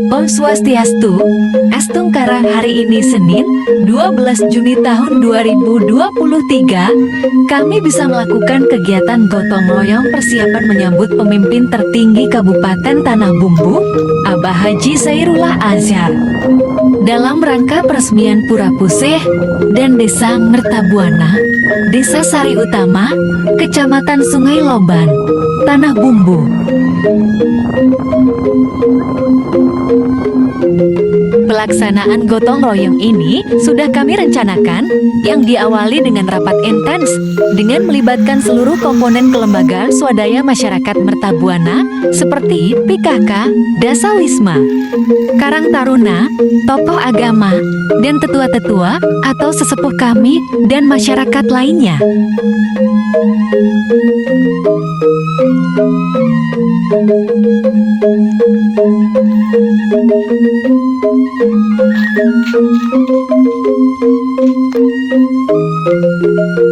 Om Swastiastu, Astungkara. Hari ini Senin, 12 Juni tahun 2023, kami bisa melakukan kegiatan gotong royong persiapan menyambut pemimpin tertinggi Kabupaten Tanah Bumbu, Abah Haji Sairullah Azhar. Dalam rangka peresmian Pura Puseh dan Desa Mertabuana, Desa Sari Utama, Kecamatan Sungai Loban, Tanah Bumbu. Pelaksanaan gotong royong ini sudah kami rencanakan, yang diawali dengan rapat intens dengan melibatkan seluruh komponen kelembagaan swadaya masyarakat Mertabuana seperti PKK, Dasawisma, Karang Taruna, tokoh agama, dan tetua-tetua atau sesepuh kami dan masyarakat lainnya.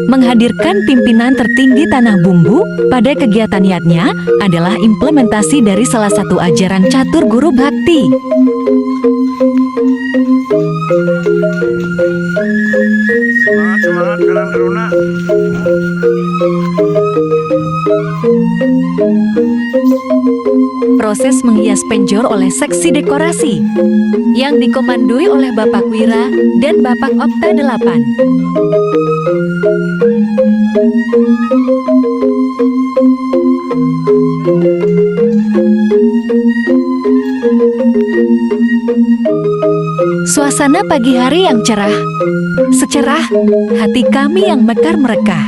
Menghadirkan pimpinan tertinggi Tanah Bumbu pada kegiatan niatnya adalah implementasi dari salah satu ajaran catur guru bakti. Semangat Karang Taruna. Proses menghias penjor oleh seksi dekorasi yang dikomandoi oleh Bapak Wira dan Bapak Okta 8. Suasana pagi hari yang cerah, secerah hati kami yang mekar merekah.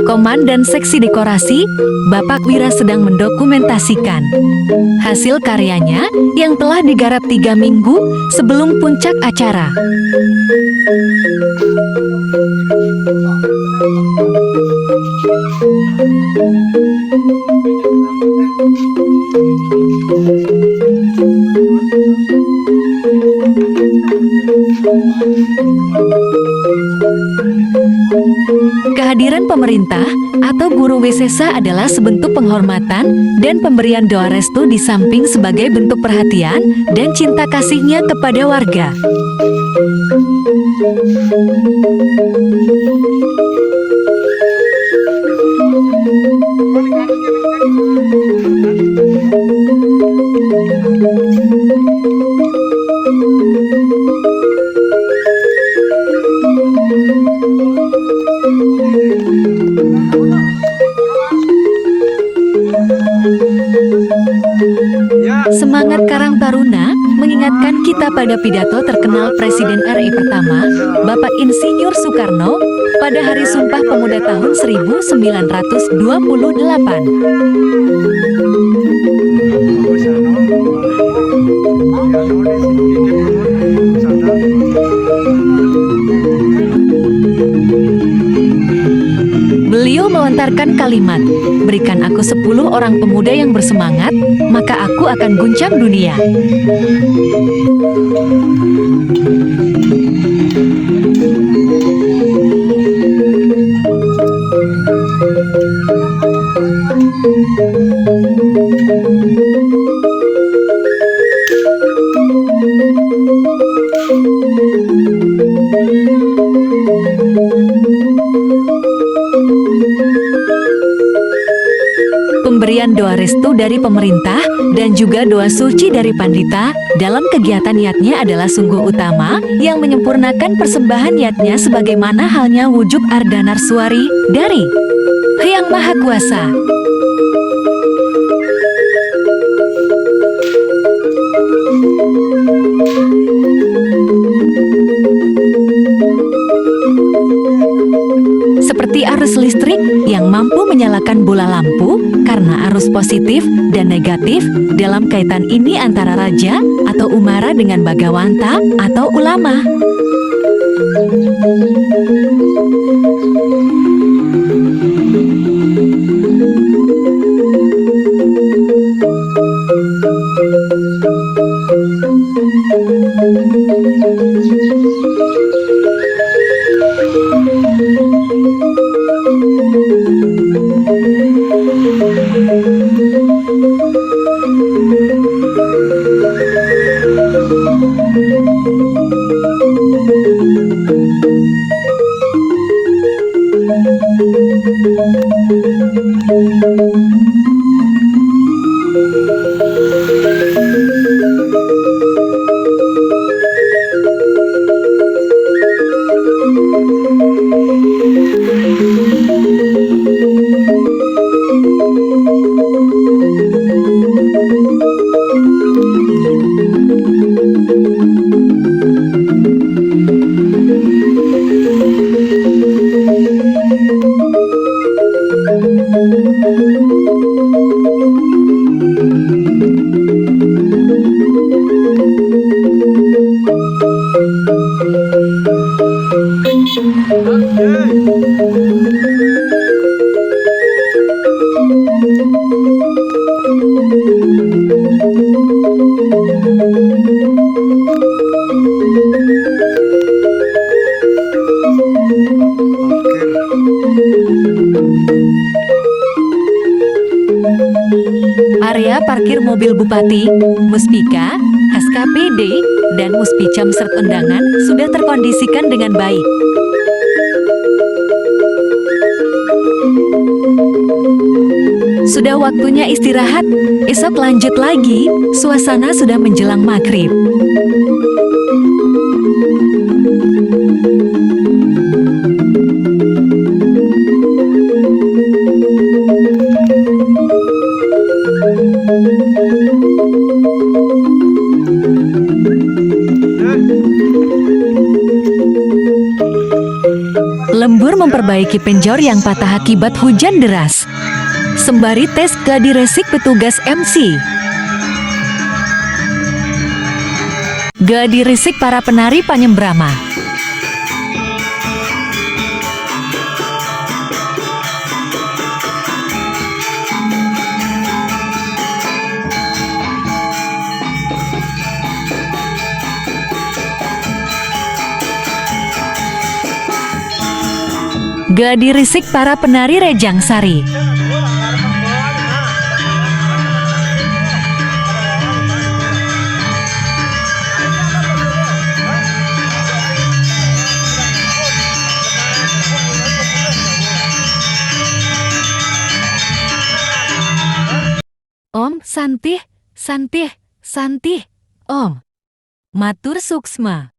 Komandan Seksi Dekorasi, Bapak Wira sedang mendokumentasikan hasil karyanya yang telah digarap 3 minggu sebelum puncak acara. Kehadiran pemerintah atau guru Wisesa adalah sebentuk penghormatan dan pemberian doa restu di samping sebagai bentuk perhatian dan cinta kasihnya kepada warga. Semangat Karang Taruna mengingatkan kita pada pidato terkenal Presiden RI pertama, Bapak Insinyur Soekarno, pada Hari Sumpah Pemuda tahun 1928. Beliau melontarkan kalimat, "Berikan aku 10 orang pemuda yang bersemangat, maka aku akan guncang dunia." Pemberian doa restu dari pemerintah dan juga doa suci dari pandita dalam kegiatan niatnya adalah sungguh utama yang menyempurnakan persembahan niatnya sebagaimana halnya wujud Ardhanarswari dari Hyang Maha Kuasa. Seperti arus listrik yang mampu menyalakan bola lampu karena arus positif dan negatif dalam kaitan ini antara raja atau umara dengan bagawanta atau ulama. Area parkir mobil Bupati, Muspika, SKPD, dan Muspicam serta undangan sudah terkondisikan dengan baik. Sudah waktunya istirahat, esok lanjut lagi, suasana sudah menjelang maghrib. Lembur memperbaiki penjor yang patah akibat hujan deras. Sembari tes gladi resik petugas MC. Gladi resik para penari Panyembrama. Gladi resik para penari Rejang Sari. Om Santih, Santih, Santih, Om. Matur Suksma.